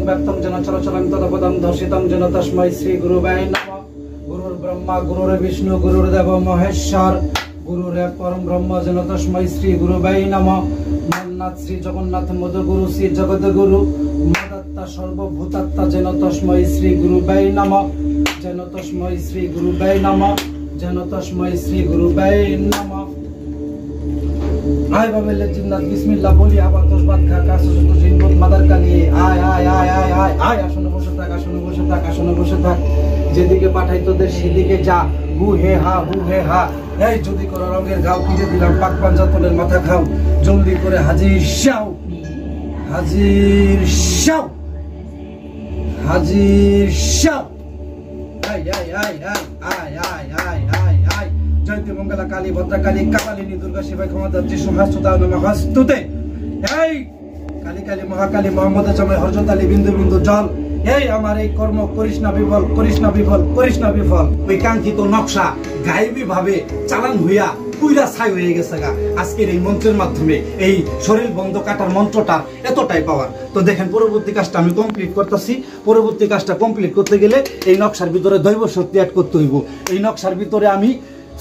ব্যক্তং যেন চলচলং তদপদং দর্শিতং যেন তস্मै শ্রী গুরুবে নমঃ। গুরুর ব্রহ্মা গুরুর বিষ্ণু গুরুর্দেব মহেশ্বর গুরুরেব পরম ব্রহ্ম যেন তস্मै শ্রী গুরুবে নমঃ। মন্নাথ শ্রী জগন্নাথ মধু গুরু শ্রী জগদ্গুরু মদাত্তা সর্বভূতাত্মা যেন তস্मै শ্রী গুরুবে নমঃ। যেন তস্मै শ্রী গুরুবে নমঃ। যেন তস্मै শ্রী গুরুবে নমঃ। আয় বাবেলে জিন্নাত বিসমিল্লাহ বলি আবার 10 বার খা কাছে তো জিন্নত মাদার কালি আয় আয় আয় আয় আয় আয় আসনে বসে থাক আসনে বসে থাক আসনে বসে থাক যেদিকে পাঠাই তোদের সেদিকে যা হু হে হা এই যদি কোন রঙের গাও কিনে দিলাম পাক পাঞ্জাতনের মাথা খাও জলদি করে হাজির শাও হাজির শাও হাজির শাও আয় আয় আয় আয় আয় আয় আয় আয় জয়ন্তী মঙ্গলা কালী ভদ্রকালী কাপালিনী দুর্গা শিবাই ক্ষমতার্থী সুহাসুতা নমঃস্তুতে। এই কালী কালী মহাকালী মোহাম্মদ জামাই হযরত আলী বিন্দু বিন্দু জল এই আমার এই কর্ম করিস না বিফল করিস না বিফল করিস না বিফল। ওই কাঙ্ক্ষিত নকশা গায়েবী ভাবে চালান হইয়া পুইরা ছাই হয়ে গেছে গা আজকের এই মন্ত্রের মাধ্যমে। এই শরীর বন্ধ কাটার মন্ত্রটার এতটাই পাওয়ার। তো দেখেন পরবর্তী কাজটা আমি কমপ্লিট করতেছি। পরবর্তী কাজটা কমপ্লিট করতে গেলে এই নকশার ভিতরে দৈব শক্তি অ্যাড করতে হইব। এই নকশার ভিতরে আমি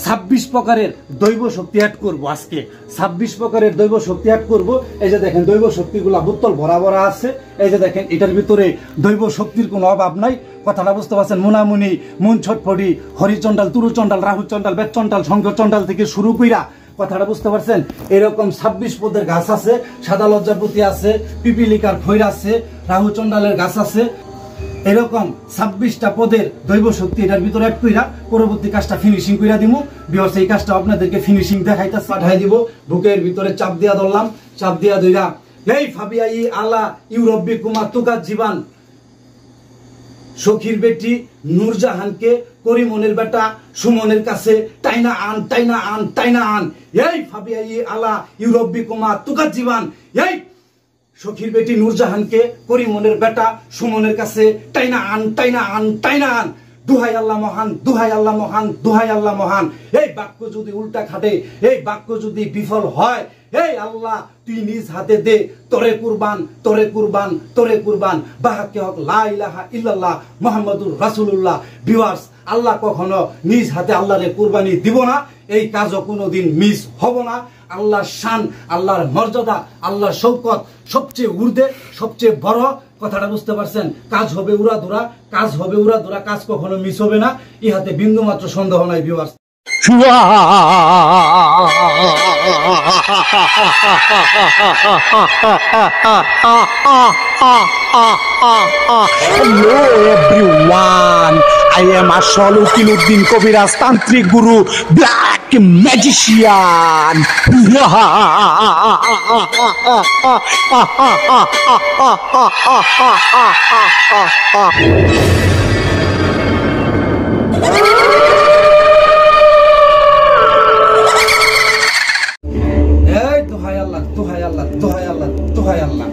26 প্রকারের দৈব শক্তি অ্যাড করব। আজকে 26 প্রকারের দৈব শক্তি অ্যাড করব। এই যে দেখেন দৈব শক্তিগুলা বোতল ভরা ভরা আছে। এই যে দেখেন এটার ভিতরে দৈব শক্তির কোনো অভাব নাই। কথাটা বুঝতে পারছেন? মুনামুনি মুন ছটফটি হরিচন্ডাল তুরুচন্ডাল রাহুচন্ডাল বেদচন্ডাল শঙ্করচন্ডাল থেকে শুরু কইরা কথাটা বুঝতে পারছেন? এরকম 26 পদের গাছ আছে, সাদা লজ্জাপতি আছে, পিপিলিকার খৈর আছে, রাহুচন্ডালের গাছ আছে। এরকম 26টা পদের দৈব শক্তি এটার ভিতরে অ্যাড কইরা পরবর্তী কাজটা ফিনিশিং কইরা দিমু। ভিউয়ার্স এই কাজটা আপনাদেরকে ফিনিশিং দেখাইতাছি পাঠাই দিব। বুকের ভিতরে চাপ দিয়া ধরলাম, চাপ দিয়া ধইরা এই ফাবিয়াই আলা ইউরব্বিকুমা তুকা জীবান সখীর বেটি নূরজাহানকে করিমনের বেটা সুমনের কাছে টাইনা আন টাইনা আন টাইনা আন। এই ফাবিয়াই আলা ইউরব্বিকুমা তুকা জীবান এই সখীর বেটি নূরজাহানকে করিমনের বেটা সুমনের কাছে টাইনা আন টাইনা আন টাইনা আন। দুহাই আল্লাহ মহান দুহাই আল্লাহ মহান দুহাই আল্লাহ মহান। এই বাক্য যদি উল্টা খাটে, এই বাক্য যদি বিফল হয়, এই আল্লাহ তুই নিজ হাতে দে তোরে কুরবান তোরে কুরবান তোরে কুরবান বাহাকে হক লা ইলাহা ইল্লাল্লাহ মুহাম্মাদুর রাসূলুল্লাহ। ভিউয়ার্স আল্লাহ কখনো নিজ হাতে আল্লাহরে কুরবানি দিব না। এই কাজও কোনোদিন মিস হব না। আল্লাহর শান আল্লাহর মর্যাদা আল্লাহর শৌকত সবচেয়ে ঊর্ধ্বে সবচেয়ে বড়। কথাটা বুঝতে পারছেন? কাজ হবে উড়াধুরা, কাজ হবে উড়াধুরা, কাজ কখনো মিস হবে না। ইহাতে বিন্দু মাত্র সন্দেহ নাই। Viewers Hello everyone, I am Ashwaluddin Kobiraj Tantric Guru, Black Magician. এই দোহাই আল্লাহ দোহাই আল্লাহ দোহাই আল্লাহ দোহাই আল্লাহ।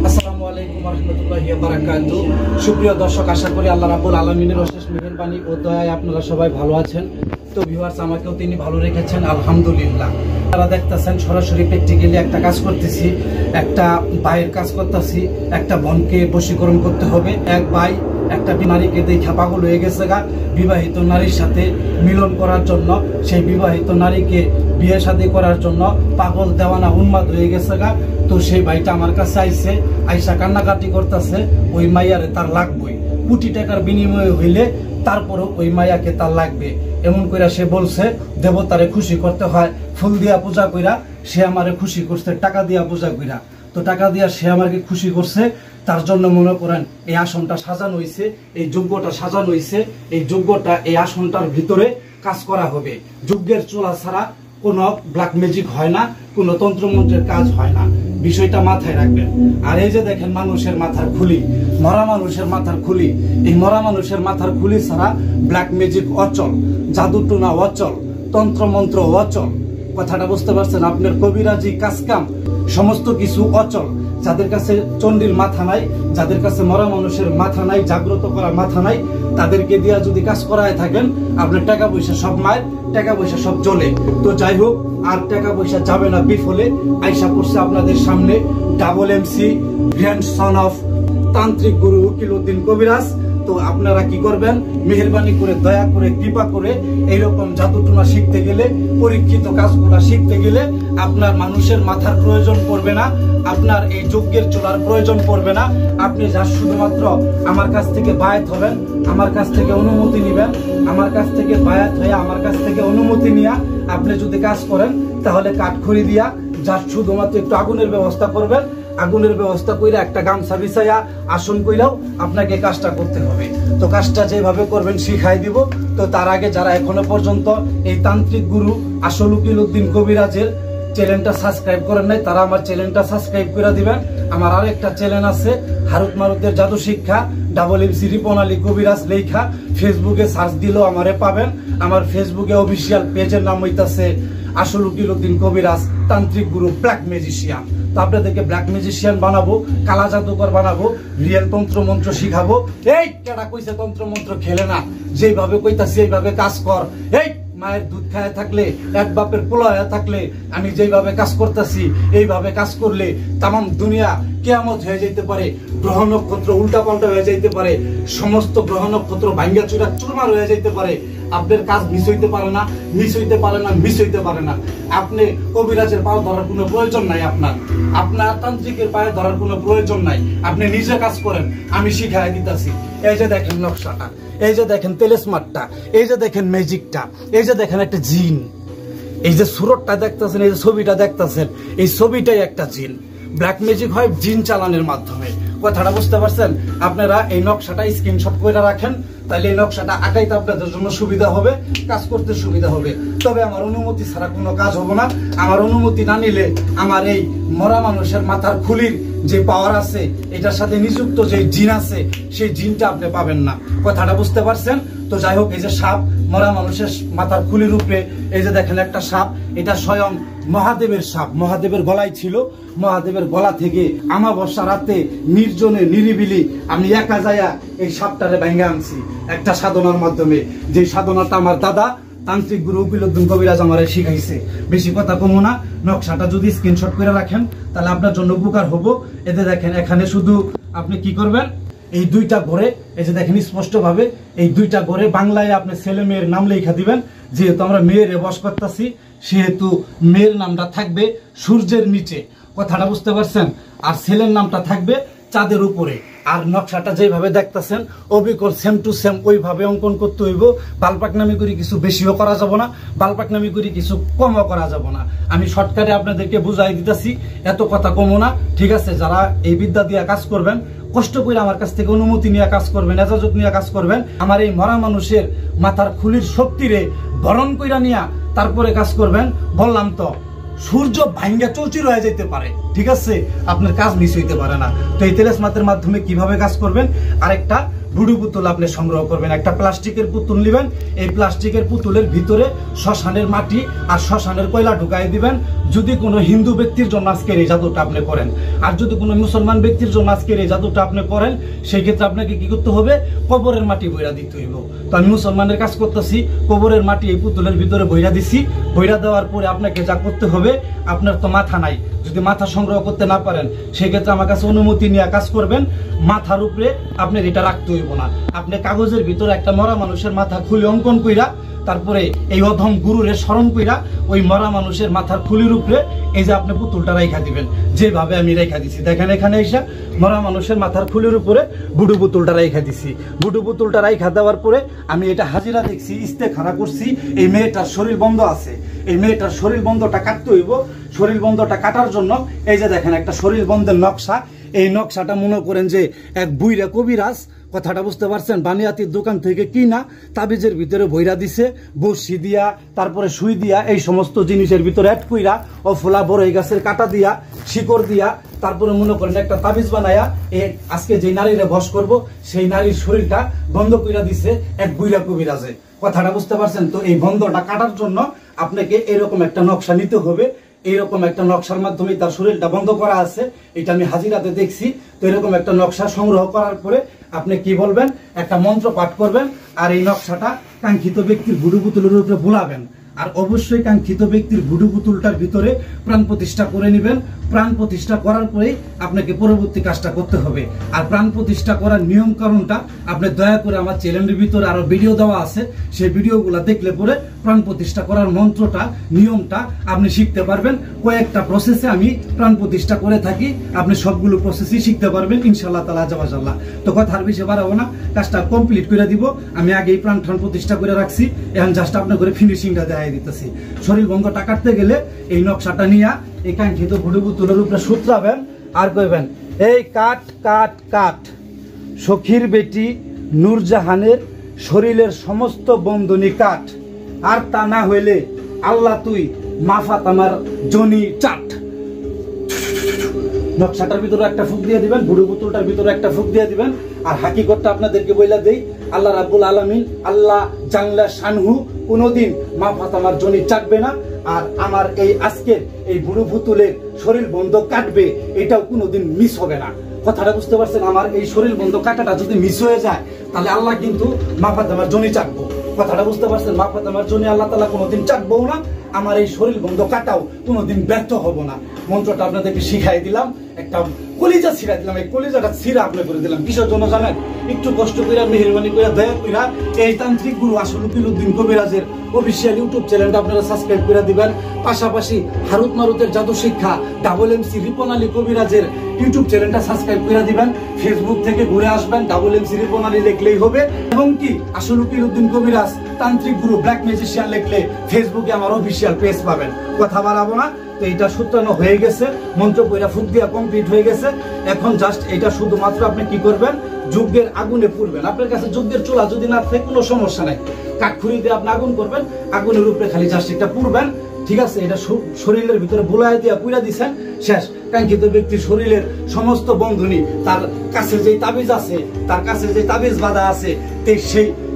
আসসালামু আলাইকুম ওয়া রাহমাতুল্লাহি ওয়া বারাকাতুহু। সুপ্রিয় দর্শক, আশা করি আল্লাহ রাব্বুল আলামিনের অশেষ মেহেরবানি ও দয়ায় আপনারা সবাই ভালো আছেন। তো ভিউয়ার্স আমাকেও তিনি ভালো রেখেছেন আলহামদুলিল্লাহ। আপনারা দেখতেছেন সরাসরি প্র্যাকটিক্যালি একটা কাজ করতেছি, একটা ভাইয়ের কাজ করতেছি। একটা বোনকে বশীকরণ করতে হবে। এক ভাই একটা নারীকে দেখা পাগল হয়ে গেছে গা বিবাহিত নারীর সাথে মিলন করার জন্য। সেই বিবাহিত নারীকে বিয়ে শাদী করার জন্য পাগল দেওয়ানা উন্মাদ হয়ে গেছে গা। তো সেই ভাইটা আমার কাছে আইসে, আইসা কান্নাকাটি করতেছে। ওই মাইয়ারে তার লাগবেই, কোটি টাকার বিনিময়ে হইলে তারপরও ওই মাইয়াকে তার লাগবে। এমন কইরা সে বলছে দেবতারে খুশি করতে হয় ফুল দিয়া পূজা কইরা। সে আমারে খুশি করছে টাকা দিয়া পূজা কইরা। তো টাকা দিয়া সে আমাকে খুশি করছে। তার জন্য মনে করেন এই আসনটা সাজানো হয়েছে, এই যজ্ঞটা সাজানো হয়েছে। এই যজ্ঞটা এই আসনটার ভিতরে কাজ করা হবে। যজ্ঞের চোলা ছাড়া কোনো ব্ল্যাক ম্যাজিক হয় না, কোনো তন্ত্রমন্ত্রের কাজ হয় না। বিষয়টা মাথায় রাখবেন। আর এই যে দেখেন মানুষের মাথার খুলি, মরা মানুষের মাথার খুলি, এই মরা মানুষের মাথার খুলি ছাড়া ব্ল্যাক ম্যাজিক অচল, জাদুটুনা অচল, তন্ত্রমন্ত্র অচল। কথাটা বুঝতে পারছেন? আপনার কবিরাজি কাজকাম সমস্ত কিছু অচল। যাদের কাছে চণ্ডীর মাথা নাই, যাদের কাছে মরা মানুষের মাথা নাই, জাগ্রত করার মাথা নাই, তাদেরকে দিয়া যদি কাজ করায় থাকেন আপনার টাকা পয়সা সব মায়ের, টাকা পয়সা সব চলে। তো যাই হোক, আর টাকা পয়সা যাবে না বিফলে। আইসা পড়ছে আপনাদের সামনে ডাবল এমসি, গ্র্যান্ডসন অফ তান্ত্রিক গুরু উকিলউদ্দিন কবিরাজ। তো আপনারা কি করবেন, মেহেরবানি করে, দয়া করে, কৃপা করে এইরকম জাদুটোনা শিখতে গেলে, পরীক্ষিত কাজগুলা শিখতে গেলে আপনার মানুষের মাথার প্রয়োজন পড়বে না, আপনার এই যজ্ঞের চোলার প্রয়োজন পড়বে না। আপনি যা শুধুমাত্র আমার কাছ থেকে বায়াত হবেন, আমার কাছ থেকে অনুমতি নিবেন, আমার কাছ থেকে বায়াত হয়ে আমার কাছ থেকে অনুমতি নিয়ে আপনি যদি কাজ করেন, তাহলে কাঠখড়ি দিয়া যা শুধুমাত্র একটু আগুনের ব্যবস্থা করবেন, আগুনের ব্যবস্থা কইরা একটা গামছা বিছাইয়া আসন কইরাও আপনাকে কাজটা করতে হবে। তো কাজটা যেভাবে করবেন শিখাই দিব। তো তার আগে যারা এখনো পর্যন্ত এই তান্ত্রিক গুরু আসল উকিলউদ্দিন কবিরাজের চ্যানেলটা সাবস্ক্রাইব করেন নাই, তারা আমার চ্যানেলটা সাবস্ক্রাইব করে দিবেন। আমার আরেকটা চ্যানেল আছে হারুত মারুতের জাদু শিক্ষা, ডাবল এমসি রিপন আলী কবিরাজ লেখা, ফেসবুকে সার্চ দিলেও আমারে পাবেন। আমার ফেসবুকে অফিসিয়াল পেজের নাম হইতাছে আসল উকিলউদ্দিন কবিরাজ তান্ত্রিক গুরু ব্ল্যাক ম্যাজিশিয়ান। তো আপনাদেরকে ব্ল্যাক ম্যাজিশিয়ান বানাবো, কালা জাদুকর বানাবো, রিয়েল তন্ত্র মন্ত্র শিখাবো। এই কেডা কইছে তন্ত্র মন্ত্র খেলে না, যেভাবে কইতাছি এইভাবে কাজ কর। এই মায়ের দুধ খায় থাকলে, এক বাপের পোলা হয়ে থাকলে, আমি যেভাবে কাজ করতেছি এইভাবে কাজ করলে তামাম দুনিয়া কিয়ামত হয়ে যেতে পারে, গ্রহ নক্ষত্র উল্টা পাল্টা হয়ে যেতে পারে, সমস্ত গ্রহ নক্ষত্র ভাঙ্গা চূড়া চুরমার হয়ে যেতে পারে। আপনার কাজ মিস হইতে পারে না, মিস হইতে পারে না, মিস হইতে পারে না। আপনি কবিরাজের পায়ে ধরার কোনো প্রয়োজন নাই, আপনার তান্ত্রিকের পায়ে ধরার কোনো প্রয়োজন নাই। আপনি নিজে কাজ করেন, আমি শিখাই দিতেছি। এই যে দেখেন নকশাটা, এই যে দেখেন তেলেসমারটা, এই যে দেখেন ম্যাজিকটা, এই যে দেখেন একটা জিন, এই যে সুরতটা দেখতেছেন, এই যে ছবিটা দেখতেছেন, এই ছবিটাই একটা জিন। ব্ল্যাক ম্যাজিক হয় জিন চালানের মাধ্যমে। কথাটা বুঝতে পারছেন? আপনারা এই নকশাটা স্ক্রিনশট করে রাখেন, তাহলে এই নকশাটা আঁকাইতে আপনাদের জন্য সুবিধা হবে, কাজ করতে সুবিধা হবে। তবে আমার অনুমতি ছাড়া কোনো কাজ হবে না। আমার অনুমতি না নিলে আমার এই মরা মানুষের মাথার খুলির যে পাওয়ার আছে, এটার সাথে নিযুক্ত যে জিন আছে, সেই জিনটা আপনি পাবেন না। কথাটা বুঝতে পারছেন? তো যাই হোক, এই যে সাপ, মরা মানুষের মাথার খুলির উপরে এই যে দেখেন একটা সাপ, এটা স্বয়ং মহাদেবের সাপ, মহাদেবের গলায় ছিল। মহাদেবের গলা থেকে আমাবস্যা রাতে নির্জনে নিরিবিলি আমি একা যাইয়া এই সাপটারে ভেঙে আনছি একটা সাধনার মাধ্যমে। যে সাধনাটা আমার দাদা তান্ত্রিক গুরু উকিলউদ্দিন কবিরাজ আমারে শিখাইছে। বেশি কথা কমো না, নকশাটা যদি স্ক্রিনশট করে রাখেন তাহলে আপনার জন্য উপকার হবো। এতে দেখেন এখানে শুধু আপনি কি করবেন, এই দুইটা ঘরে, এই যে দেখেন স্পষ্ট ভাবে এই দুইটা ঘরে বাংলায় আপনি ছেলে মেয়ের নাম লেখা দিবেন। যেহেতু আমরা মেয়ের বস করতেছি, সেহেতু মেয়ের নামটা থাকবে সূর্যের নিচে। কথাটা বুঝতে পারছেন? আর ছেলের নামটা থাকবে চাঁদের উপরে। আর নকশাটা যেভাবে দেখতেছেন অবিকল সেম টু সেম ওইভাবে অঙ্কন করতে হইব। বালপাক নামি করে কিছু বেশিও করা যাব না, বালপাক নামি করে কিছু কমও করা যাব না। আমি শর্টকাটে আপনাদেরকে বুঝাই দিতেছি, এত কথা কমো না, ঠিক আছে? যারা এই বিদ্যা দিয়ে কাজ করবেন, কষ্ট করে আমার কাছ থেকে অনুমতি নিয়ে কাজ করবেন, এজাজত নিয়ে কাজ করবেন, আমার এই মরা মানুষের মাথার খুলির শক্তিরে বরণ কইরা নিয়া তারপরে কাজ করবেন। বললাম তো, সূর্য ভাঙ্গা চৌচির হয়ে যেতে পারে, ঠিক আছে? আপনার কাজ মিস হইতে পারে না। তো এই তেলেসমাতের মাধ্যমে কিভাবে কাজ করবেন, আরেকটা ভুডু পুতুল আপনি সংগ্রহ করবেন। একটা প্লাস্টিকের পুতুল নেবেন, এই প্লাস্টিকের পুতুলের ভিতরে শ্মশানের মাটি আর শ্মশানের কয়লা ঢুকাই দিবেন। যদি কোনো হিন্দু ব্যক্তির জন্য আজকের এই জাদুটা আপনি করেন, আর যদি কোনো মুসলমান ব্যক্তির জন্য আজকের এই জাদুটা আপনি করেন, সেই ক্ষেত্রে আপনাকে কি করতে হবে, কবরের মাটি বইরা দিতে হইব। তো আমি মুসলমানের কাজ করতেছি, কবরের মাটি এই পুতুলের ভিতরে বইরা দিছি। বইরা দেওয়ার পরে আপনাকে যা করতে হবে, আপনার তো মাথা নাই, যদি মাথা সংগ্রহ করতে না পারেন সেক্ষেত্রে আমার কাছে অনুমতি নিয়ে কাজ করবেন। মাথার উপরে আপনার এটা রাখতে হইব না, আপনি কাগজের ভিতরে একটা মরা মানুষের মাথা খুলে অঙ্কন কইরা তারপরে এই অধম গুরুরে স্মরণ কইরা ওই মরা মানুষের মাথার খুলির উপরে এই যে আপনি পুতুলটা রাইখা দিবেন, যেভাবে আমি রেখা দিছি। দেখেন এখানে এসে মরা মানুষের মাথার খুলির উপরে বুডু পুতুলটা রাইখা দিছি। বুডু পুতুলটা রাইখা দেওয়ার পরে আমি এটা হাজিরা দেখছি, ইস্তেখারা করছি। এই মেয়েটার শরীর বন্ধ আছে, এই মেয়েটার শরীর বন্ধটা কাটতে হইব। শরীর বন্ধটা কাটার জন্য এই যে দেখেন একটা শরীর বন্ধের নকশা। এই নকশাটা মনে করেন যে এক বুইরা কবিরাজ, কথাটা বুঝতে পারছেন, বানিয়াতির দোকান থেকে কিনা তাবিজের ভিতরে বইরা দিছে, বসি দিয়া তারপরে সুই দিয়া এই সমস্ত জিনিসের ভিতরে অ্যাড কইরা ও ফোলা বড়ই গাছের কাটা দিয়া শিকড় দিয়া তারপরে মনে করেন একটা তাবিজ বানায়া আজকে যে নারীরে বশ করব সেই নারীর শরীরটা বন্ধ কইরা দিছে এক বুইরা কবিরাজে। কথাটা বুঝতে পারছেন? তো এই বন্ধটা কাটার জন্য আপনাকে এরকম একটা নকশা নিতে হবে। এইরকম একটা নকশার মাধ্যমে তার শরীরটা বন্ধ করা আছে, এটা আমি হাজিরাতে দেখছি। তো এরকম একটা নকশা সংগ্রহ করার পরে আপনি কি বলবেন, একটা মন্ত্র পাঠ করবেন, আর এই নকশাটা কাঙ্ক্ষিত ব্যক্তির ভুডু পুতুলের উপরে ভোলাবেন। আর অবশ্যই কাঙ্ক্ষিত ব্যক্তির ভুডু পুতুলটার ভিতরে প্রাণ প্রতিষ্ঠা করে নেবেন। প্রাণ প্রতিষ্ঠা করার পরেই আপনাকে পরবর্তী কাজটা করতে হবে। আর প্রাণ প্রতিষ্ঠা করার নিয়ম কারণটা আপনি দয়া করে আমার চ্যানেলের ভিতরে আরো ভিডিও দেওয়া আছে, সেই ভিডিওগুলো দেখলে পরে প্রাণ প্রতিষ্ঠা করার মন্ত্রটা, নিয়মটা আপনি শিখতে পারবেন। কয়েকটা প্রসেসে আমি প্রাণ প্রতিষ্ঠা করে থাকি, আপনি সবগুলো প্রসেসই শিখতে পারবেন ইনশাআল্লাহ তাআলা আল্লাহ। তো কথার বেশি বাড়াবো না, কাজটা কমপ্লিট করে দিব। আমি আগেই প্রাণ ঠান প্রতিষ্ঠা করে রাখছি, এখন জাস্ট আপনার করে ফিনিশিংটা দেখাই দিতেছি। শরীর বন্ধটা কাটতে গেলে এই নকশাটা নিয়ে এই কাঙ্ক্ষিত ভুডু পুতুলের উপরে সুতরাবেন আর কইবেন, এই কাট কাট কাট সখীর বেটি নূরজাহানের শরীরের সমস্ত বন্ধনী কাট, আর তা না হইলে আল্লাহ তুই মাফাত আমার জনি চাট। নকশাটার ভিতরে একটা ফুক দিয়ে দিবেন, ভুডু পুতুলটার ভিতরে একটা ফুক দিয়ে দিবেন। আর হাকিকতটা আপনাদেরকে বইলা দেই, আল্লাহ রাব্বুল আলামিন, আল্লাহ জানলা শানহু কোনোদিন মাফাত আমার জনি চাটবে না। আর আমার এই আজকের এই ভুডু পুতুলের শরীর বন্ধ কাটবে, এটাও কোনোদিন মিস হবে না। কথাটা বুঝতে পারছেন? আমার এই শরীর বন্ধ কাটাটা যদি মিস হয়ে যায় তাহলে আল্লাহ কিন্তু মাফাত আমার জনি চাটবো। কথাটা বুঝতে পারছেন? মাফাত আমার জনি আল্লাহ তাআলা কোনোদিন চাটবো না, আমার এই শরীর বন্ধ কাটাও কোনোদিন ব্যর্থ হব না। মন্ত্রটা আপনাদেরকে শিখাই দিলাম, একটা কলিজা ছিঁড়া দিলাম, এই কলিজাটা ছিঁড়া আপনি করে দিলাম। কিসের জন্য জানেন? একটু কষ্ট করে, মেহেরবানি করে, দয়া করে এই তান্ত্রিক গুরু আসলুকিল উদ্দিন কবিরাজের অফিসিয়াল ইউটিউব চ্যানেলটা আপনারা সাবস্ক্রাইব করে দিবেন। পাশাপাশি হারুত মারুতের জাদু শিক্ষা MC রিপন আলী কবিরাজের ইউটিউব চ্যানেলটা সাবস্ক্রাইব করে দিবেন। ফেসবুক থেকে ঘুরে আসবেন, MC রিপন আলী লিখলেই হবে। এবং কি আসলুকিল উদ্দিন কবিরাজ তান্ত্রিক গুরু ব্ল্যাক ম্যাজিশিয়ান লিখলে ফেসবুকে আমার অফিসিয়াল পেজ পাবেন। কথা বাড়াবো না, তো এটা সূত্রানো হয়ে গেছে, মন্ত্র পয়রা ফুক দিয়া কমপ্লিট হয়ে গেছে। এখন জাস্ট এটা শুধুমাত্র আপনি কি করবেন, যজ্ঞের আগুনে পুড়বেন। আপনার কাছে যজ্ঞের চুলা যদি না থাকে কোনো সমস্যা নাই, কাঠখড়ি দিয়ে আপনি আগুন করবেন, আগুনের উপরে খালি জাস্ট একটা পুড়বেন, ঠিক আছে? এটা শরীরের ভিতরে বুলায় দিয়া পুইরা দিচ্ছেন, শেষ। কাঙ্ক্ষিত ব্যক্তির শরীরের সমস্ত বন্ধনী, তার কাছে যে তাবিজ আছে, তার কাছে যে তাবিজ বাঁধা আছে,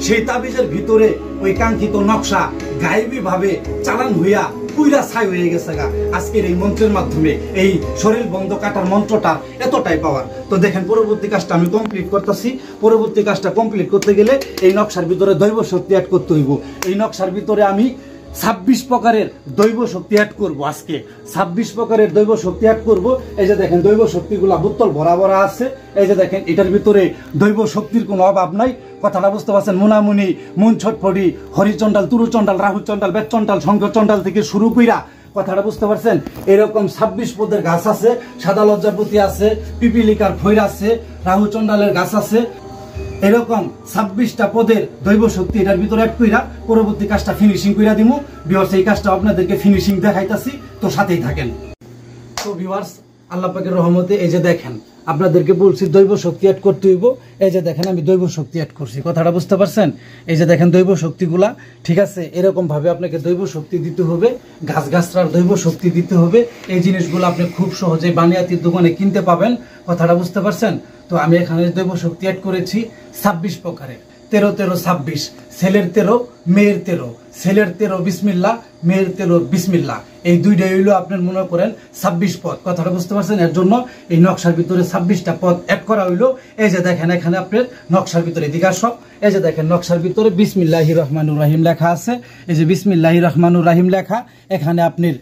সেই তাবিজের ভিতরে ওই কাঙ্ক্ষিত নকশা গায়েবী ভাবে চালান হইয়া পুইরা ছাই হয়ে গেছে গা আজকের এই মন্ত্রের মাধ্যমে। এই শরীর বন্ধ কাটার মন্ত্রটার এতটাই পাওয়ার। তো দেখেন পরবর্তী কাজটা আমি কমপ্লিট করতেছি। পরবর্তী কাজটা কমপ্লিট করতে গেলে এই নকশার ভিতরে দৈব শক্তি অ্যাড করতে হইব। এই নকশার ভিতরে আমি 26 প্রকারের দৈব শক্তি অ্যাড করবো। আজকে 26 প্রকারের দৈব শক্তি অ্যাড করবো। এই যে দেখেন দৈব শক্তিগুলা বোতল ভরা ভরা আছে। এই যে দেখেন এটার ভিতরে দৈব শক্তির কোনো অভাব নাই। কথাটা বুঝতে পারছেন? মুনামুনি, মুন ছটফটি, হরিচন্ডাল, তুরুচন্ডাল, রাহুচন্ডাল, বেতচন্ডাল, শঙ্করচন্ডাল থেকে শুরু কইরা, কথাটা বুঝতে পারছেন? এরকম 26 পদের গাছ আছে, সাদা লজ্জাপতি আছে, পিপিলিকার ফৈর আছে, রাহুচন্ডালের গাছ আছে। এরকম 26টা পদের দৈব শক্তি এটার ভিতরে অ্যাড কইরা পরবর্তী কাজটা ফিনিশিং কইরা দিমু। ভিউয়ার্স, এই কাজটা আপনাদেরকে ফিনিশিং দেখাইতাছি, তো সাথেই থাকেন। তো ভিউয়ার্স, আল্লাহ পাকের রহমতে এই যে দেখেন আপনাদেরকে বলছি দৈব শক্তি অ্যাড করতে হইব। এই যে দেখেন আমি দৈব শক্তি অ্যাড করছি। কথাটা বুঝতে পারছেন? এই যে দেখেন দৈব শক্তিগুলা, ঠিক আছে? এরকম ভাবে আপনাকে দৈব শক্তি দিতে হবে, গাছগাছরার দৈব শক্তি দিতে হবে। এই জিনিসগুলো আপনি খুব সহজে বানিয়াতির দোকানে কিনতে পাবেন। কথাটা বুঝতে পারছেন? তো আমি এখানে দৈব শক্তি অ্যাড করেছি 26 প্রকারের। 13 13 26, ছেলের 13 মেয়ের 13, ছেলের 13 বিসমিল্লাহ, মেয়ের 13 বিসমিল্লাহ। এই দুইটাই হইলো আপনার মনে করেন 26 পদ। কথাটা বুঝতে পারছেন? এর জন্য এই নকশার ভিতরে 26টা পদ অ্যাড করা হইলো। এই যে দেখেন এখানে আপনার নকশার ভিতরে দিঘা সব, এই যে দেখেন নকশার ভিতরে বিসমিল্লাহির রহমানুর রহিম লেখা আছে। এই যে বিসমিল্লাহির রহমানুর রহিম লেখা, এখানে আপনার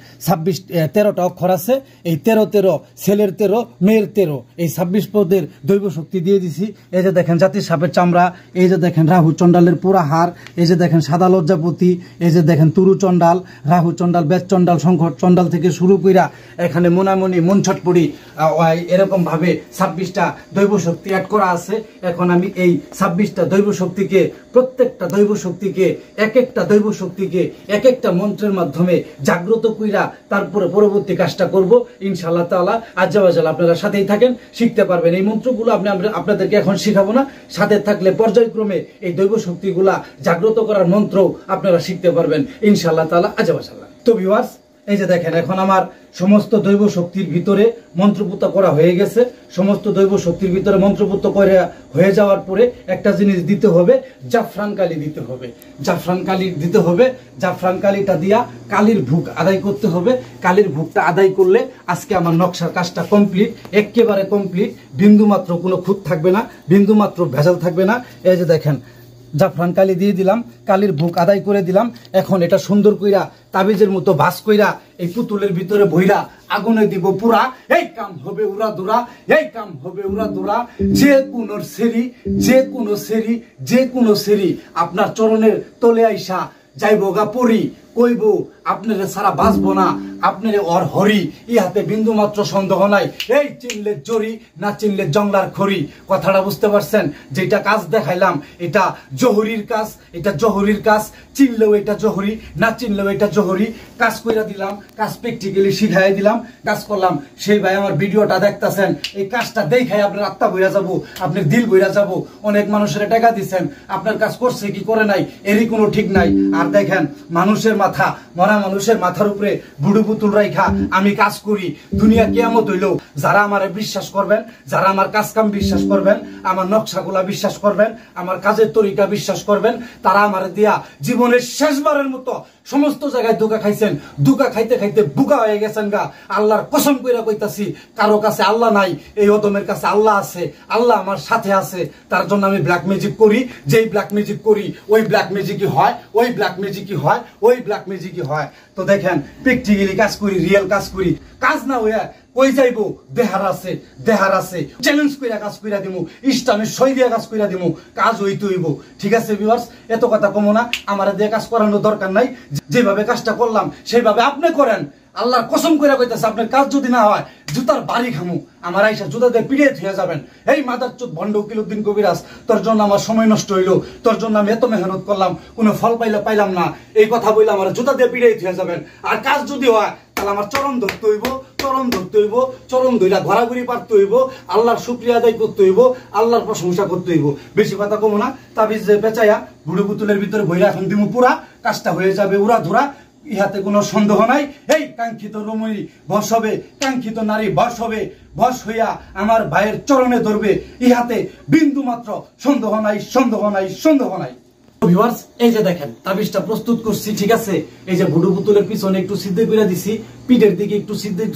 13টা অক্ষর আছে। এই 13 13, ছেলের 13 মেয়ের 13, এই 26 পদের দৈব শক্তি দিয়ে দিছি। এই যে দেখেন জাতির সাপের চামড়া, এই যে দেখেন রাহু চন্ডালের পুরা হার, এই যে দেখেন সাদা লজ্জাপতি, এই যে দেখেন তুরু চন্ডাল, রাহু চন্ডাল, বেত চন্ডাল, শঙ্কর চন্ডাল থেকে শুরু কইরা এখানে মোনামনি, মন ছটপড়ি, এরকম ভাবে 26টা দৈব শক্তি অ্যাড করা আছে। এখন আমি এই 26টা দৈব শক্তিকে, প্রত্যেকটা দৈব শক্তিকে, এক একটা দৈব শক্তিকে এক একটা মন্ত্রের মাধ্যমে জাগ্রত কইরা তারপরে পরবর্তী কাজটা করব ইনশাআল্লাহ তাআলা। আজ্জাওয়াজাল আপনারা সাথেই থাকেন, শিখতে পারবেন। এই মন্ত্রগুলো আপনাদেরকে এখন শিখাবো না, সাথে থাকলে পর্যায়ক্রমে এই দৈব শক্তিগুলা জাগ্রত করার মন্ত্র আপনারা শিখতে পারবেন ইনশাআল্লাহ তাআলা। আজ্জাওয়াজাল। তো ভিউয়ার্স, এই যে দেখেন এখন আমার সমস্ত দৈব শক্তির ভিতরে মন্ত্রপুত করা হয়ে গেছে। সমস্ত দৈব শক্তির ভিতরে মন্ত্রপুত করে হয়ে যাওয়ার পরে একটা জিনিস দিতে হবে, জাফরান কালি দিতে হবে। জাফরান কালি দিতে হবে। জাফরান কালিটা দিয়া কালির ভোগ আদায় করতে হবে। কালির ভোগটা আদায় করলে আজকে আমার নকশার কাজটা কমপ্লিট, একেবারে কমপ্লিট। বিন্দু মাত্র কোনো খুঁত থাকবে না, বিন্দু মাত্র ভেজাল থাকবে না। এই যে দেখেন জাফরান কালি দিয়ে দিলাম, কালির ভোগ আদায় করে দিলাম। এখন এটা সুন্দর কইরা তাবিজের মতো ভাস কইরা এই পুতুলের ভিতরে ভইরা আগুনে দিব পুরা। এই কাম হবে উড়া দুরা, এই কাম হবে উড়া দুরা। যে কোনো সেরি, যে কোনো সেরি, যে কোনো সেরি আপনার চরণের তলে আইসা যাইব গা পরি, কইব আপনারে সারা বাঁচবো না, আপনারে অর হরি। ইহাতে বিন্দু মাত্র সন্দেহ নাই। এই চিনলে জরি, না চিনলে জংলার খড়ি। কথাটা বুঝতে পারছেন? যেটা কাজ দেখাইলাম এটা জহরির কাজ, এটা জহরির কাজ। চিনলেও এটা জহরি, না চিনলেও এটা জহরি। কাজ কইরা দিলাম, কাজ প্র্যাকটিক্যালি শিখাই দিলাম, কাজ করলাম। সেই ভাই আমার ভিডিওটা দেখতেছেন, এই কাজটা দেখাই আপনার আত্মা বইরা যাবো, আপনার দিল বইরা যাবো। অনেক মানুষের টাকা দিচ্ছেন, আপনার কাজ করছে কি করে নাই এরই কোনো ঠিক নাই। আর দেখেন মানুষের মাথা, মরা মানুষের মাথার উপরে বুড়ো পুতুল রাইখা আমি কাজ করি। দুনিয়া কিয়ামত হইলেও যারা আমার বিশ্বাস করবেন, যারা আমার কাজ কাম বিশ্বাস করবেন, আমার নকশাগুলা বিশ্বাস করবেন, আমার কাজের তরিকা বিশ্বাস করবেন, তারা আমার দিয়া জীবনের শেষবারের মতো সমস্ত জায়গায় ধোঁকা খাইছেন। ধোঁকা খাইতে খাইতে বুকা হয়ে গেছেন গা। আল্লাহর কসম কইরা কইতাছি, কারো কাছে আল্লাহ নাই, এই অদমের কাছে আল্লাহ আছে। আল্লাহ আমার সাথে আছে। তার জন্য আমি ব্ল্যাক ম্যাজিক করি। যেই ব্ল্যাক ম্যাজিক করি ওই ব্ল্যাক ম্যাজিকই হয়, ওই ব্ল্যাক ম্যাজিকই হয়, ওই ব্ল্যাক ম্যাজিকই হয়। তো দেখেন প্র্যাকটিক্যালি কাজ করি, রিয়েল কাজ করি। কাজ না হইয়া কই যাইবো? দেহার আছে, দেহার আছে। চ্যালেঞ্জ কইরা কাজ কইরা দিমু, ইসলামের সই দিয়া কাজ কইরা দিমু। কাজ হইতে হইব। ঠিক আছে ভিউয়ার্স, এত কথা কমো না, আমার দিয়ে কাজ করানোর দরকার নাই। যেভাবে কাজটা করলাম সেইভাবে আপনি করেন। আল্লাহর কসম কইরা কইতাছে, আপনার কাজ যদি না হয় জুতার বাড়ি খামু। আমার আইসা জুতা দিয়ে পিড়িয়ে থুয়ে যাবেন। এই মাদার চোদ ভণ্ড উকিলউদ্দিন কবিরাজ, তোর জন্য আমার সময় নষ্ট হইলো, তোর জন্য আমি এত মেহনত করলাম, কোনো ফল পাইলাম না। এই কথা বললে আমার জুতা দিয়ে পিড়িয়ে থুয়ে যাবেন। আর কাজ যদি হয় তাহলে আমার চরণ ধরতে হইব, চরণ ধরতে হইব, চরণ ধইরা ঘোরাঘুরি পারতে হইব, আল্লাহর শুকরিয়া আদায় করতে হইব, আল্লাহর প্রশংসা করতে হইব। বেশি কথা কমো না, তাবিজ যে পেঁচাইয়া বুড়ো পুতুলের ভিতরে ভইরা এখন দিমু পুরা। কাজটা হয়ে যাবে উড়া ধুরা, ইহাতে কোনো সন্দেহ নাই। এই কাঙ্ক্ষিত রমণী বশ হবে, কাঙ্ক্ষিত নারী বশ হবে, বশ হইয়া আমার ভাইয়ের চরণে ধরবে। ইহাতে বিন্দু মাত্র সন্দেহ নাই, সন্দেহ নাই, সন্দেহ নাই। ভিউয়ার্স, এই যে দেখেন তাবিজটা প্রস্তুত করছি। ঠিক আছে, এই যে বুড়ো পুতুলের পিছনে একটু সিদ্ধি কইরা দিছি, পিঠের দিকে একটু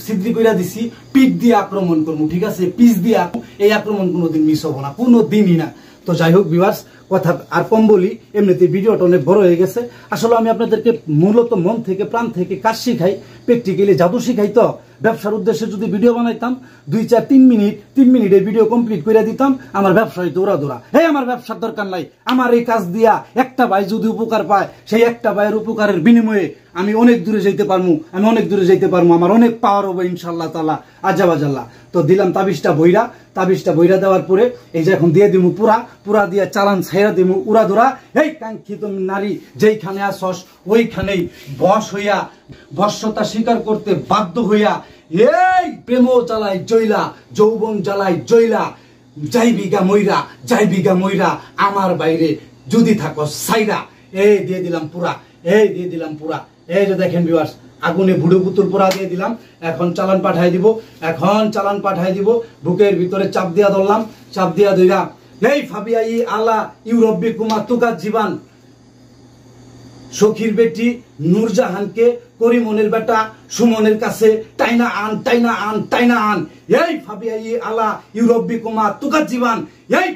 সিদ্ধি কইরা দিছি। পিঠ দিয়ে আক্রমণ করবো। ঠিক আছে, পিছ দিয়ে এই আক্রমণ কোনোদিন মিস হবো না, কোনোদিনই না। তো যাই হোক ভিউয়ার্স, কথা আর কম বলি, এমনিতে ভিডিওটা অনেক বড় হয়ে গেছে। আসলে আমি আপনাদেরকে মূলত মন থেকে প্রাণ থেকে কাজ শিখাই, প্র্যাকটিক্যালি জাদু শিখাই। তো ব্যবসার উদ্দেশ্যে যদি ভিডিও বানাইতাম 2-4-3 মিনিট, 3 মিনিটে ভিডিও কমপ্লিট করে দিতাম, আমার ব্যবসা হইতো উড়াদুরা। এই আমার ব্যবসার দরকার নাই। আমার এই কাজ দিয়া একটা ভাই যদি উপকার পায়, সেই একটা ভাইয়ের উপকারের বিনিময়ে আমি অনেক দূরে যাইতে পারবো, আমি অনেক দূরে যাইতে পারবো। আমার অনেক পাওয়ার হবে ইনশাআল্লাহ তাআলা, আজাবাজাল্লাহ। তো দিলাম তাবিজটা বইরা, তাবিজটা বইরা দেওয়ার পরে এই যে এখন দিয়ে দিমু পুরা, পুরা দিয়া চালান ছাইরা দিমু উড়াদুরা। এই কাঙ্ক্ষিত নারী যেইখানে আসস ওইখানেই বশ হইয়া, বশ্যতা স্বীকার করতে বাধ্য হইয়া, এই প্রেম জ্বালাই জয়লা, যৌবন জ্বালাই জয়লা, যাইবিগা ময়রা, যাইবিগা ময়রা, আমার বাইরে যদি থাকো সাইরা। এই দিয়ে দিলাম পুরা, এই দিয়ে দিলাম পুরা। এই যে দেখেন ভিউয়ার্স, আগুনে বুড়ো পুতুল পুরা দিয়ে দিলাম। এখন চালান পাঠাই দিব, এখন চালান পাঠাই দিব। বুকের ভিতরে চাপ দিয়া ধরলাম, চাপ দিয়া ধইরা এই ফাবিয়া ই আলা ইউরব্বি কুমা তুকা জীবান, সখীর বেটি নূরজাহানকে করিমনের বেটা সুমনের কাছে টাইনা আন, টাইনা আন, টাইনা আন। এই ফাবিয়া ই আলা ইউরব্বি কুমা তুকা জীবান, এই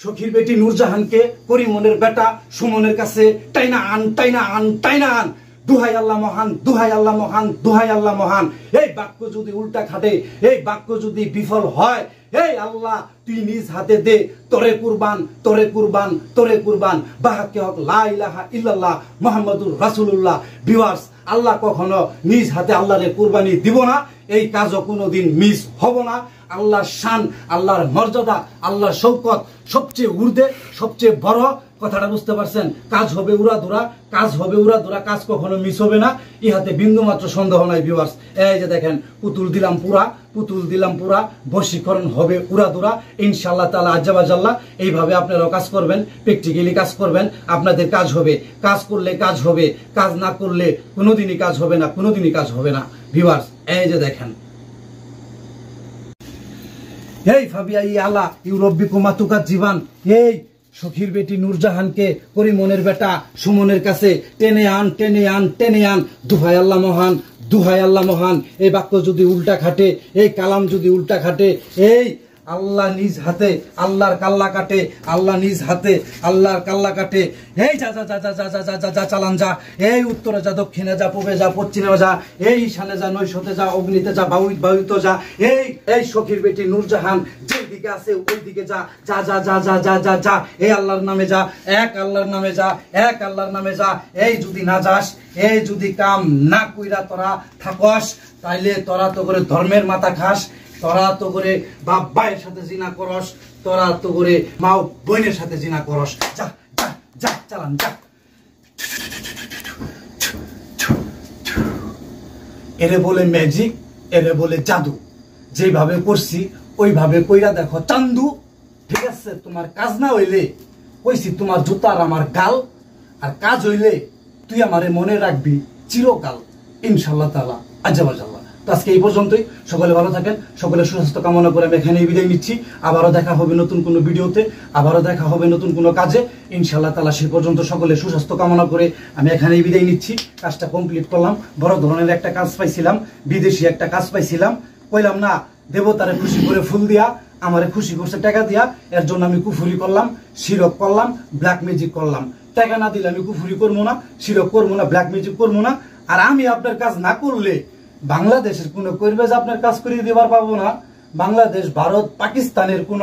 সখীর বেটি নূরজাহানকে করিমনের বেটা সুমনের কাছে টাইনা আন, টাইনা আন, টাইনা আন। দুহাই আল্লাহ মহান, দুহাই আল্লাহ মহান, দুহাই আল্লাহ মহান। এই বাক্য যদি উল্টা খাটে, এই বাক্য যদি বিফল হয়, এই আল্লাহ তুই নিজ হাতে দে, তোরে কুরবান, তোরে কুরবান, তোরে কুরবান। বাহাকে হক লা ইলাহা ইল্লাল্লাহ মুহাম্মাদুর রাসূলুল্লাহ। ভিউয়ার্স, আল্লাহ কখনো নিজ হাতে আল্লাহরে কুরবানি দিব না, এই কাজও কোনোদিন মিস হব না। আল্লাহর শান, আল্লাহর মর্যাদা, আল্লাহর শৌকত সবচেয়ে ঊর্ধ্বে, সবচেয়ে বড়। কথাটা বুঝতে পারছেন? কাজ হবে উড়াধুরা, কাজ হবে উড়াধুরা, কাজ কখনো মিস হবে না, ইহাতে বিন্দু মাত্র সন্দেহ নাই ভিউয়ার্স। এই যে দেখেন পুতুল দিলাম পুরা, বশীকরণ হবে উড়াধুরা ইনশাআল্লাহ তাআলা আজ্জাবাজাল্লাহ। এইভাবে আপনারাও কাজ করবেন, প্র্যাকটিক্যালি কাজ করবেন, আপনাদের কাজ হবে। কাজ করলে কাজ হবে, কাজ না করলে কোনোদিনই কাজ হবে না, কোনোদিনই কাজ হবে না ভিউয়ার্স। এই যে দেখেন, এই ফাবিয়া ই আলা ইউরব্বিকুম মাতুকাত জীবান, এই সখীর বেটি নূরজাহানকে করিমনের বেটা সুমনের কাছে টেনে আন, টেনে আন, টেনে আন। দুহাই আল্লাহ মহান, দুহাই আল্লাহ মহান। এই বাক্য যদি উল্টা খাটে, এই কালাম যদি উল্টা খাটে, এই আল্লাহ নিজ হাতে আল্লাহর কাল্লা কাটে, আল্লাহ নিজ হাতে আল্লাহর কাল্লা কাটে। এই যা যা যা যা যা যা যা যা চালান যা, এই উত্তরে যা, দক্ষিণে যা, পূবে যা, পশ্চিমে যা, এই ঈশানে যা, নৈশতে যা, অগ্নিতে যা, বায়ুতে যা। এই সখীর বেটি নূরজাহান যেই দিকে আছে ওই দিকে যা, যা যা যা যা যা যা যা। এই আল্লাহর নামে যা, এক আল্লাহর নামে যা, এক আল্লাহর নামে যা। এই যদি না যাস, এই যদি কাম না কইরা তোরা থাকস, তাইলে তোরা তো করে ধর্মের মাথা খাস, তোরা তো করে বাপ ভাইয়ের সাথে জিনা করস, তোরা তো করে মা বোনের সাথে জিনা করস। যা যা যা চালান যা। এরে বলে ম্যাজিক, এরে বলে জাদু। যেভাবে করছি ওইভাবে কইরা দেখো চান্দু। ঠিক আছে? তোমার কাজ না হইলে কইছি তোমার জুতার আমার গাল, আর কাজ হইলে তুই আমারে মনে রাখবি চিরকাল ইনশাআল্লাহ তাআলা আজ্জাবাজাল্লাহ। আজকে এই পর্যন্তই। সকলে ভালো থাকেন, সকলে সুস্বাস্থ্য কামনা করে আমি এখানেই বিদায় নিচ্ছি। আবারও দেখা হবে নতুন কোনো ভিডিওতে, আবারও দেখা হবে নতুন কোনো কাজে ইনশাআল্লাহ তাআলা। সে পর্যন্ত সকলে সুস্বাস্থ্য কামনা করে আমি এখানেই বিদায় নিচ্ছি। কাজটা কমপ্লিট করলাম। বড় ধরনের একটা কাজ পাইছিলাম, বিদেশি একটা কাজ পাইছিলাম। কইলাম না দেবতারে খুশি করে ফুল দিয়া, আমারে খুশি করছে টাকা দিয়া। এর জন্য আমি কুফুরি করলাম, শিরক করলাম, ব্ল্যাক ম্যাজিক করলাম। টাকা না দিলে আমি কুফুরি করবো না, শিরক করবো না, ব্ল্যাক ম্যাজিক করবো না। আর আমি আপনার কাজ না করলে বাংলাদেশের কোন কইরবেজ আপনার কাজ করিয়ে দিবার পাবো না। বাংলাদেশ, ভারত, পাকিস্তানের কোন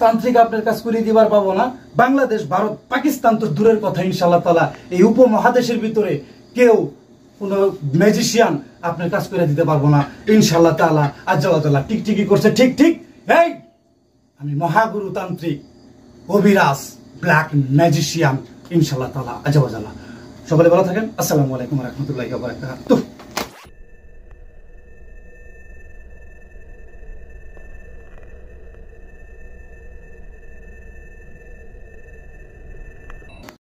তান্ত্রিক আপনার কাজ করিয়ে দিবার পাবো না। বাংলাদেশ, ভারত, পাকিস্তান তো দূরের কথা, ইনশাআল্লাহ তাআলা এই উপমহাদেশের ভিতরে কেউ কোন ম্যাজিশিয়ান আপনার কাজ করে দিতে পারবো না ইনশাআল্লাহ তাআলা আজ্জাবাজাল্লাহ। ঠিকই করছে, ঠিক ঠিক। এই আমি মহাগুরু তান্ত্রিক কবিরাজ ব্ল্যাক ম্যাজিশিয়ান ইনশাআল্লাহ তাআলা আজ্জাবাজাল্লাহ। সকলে ভালো থাকেন। আসসালামু আলাইকুম ওয়া রাহমাতুল্লাহি ওয়া বারাকাতুহু।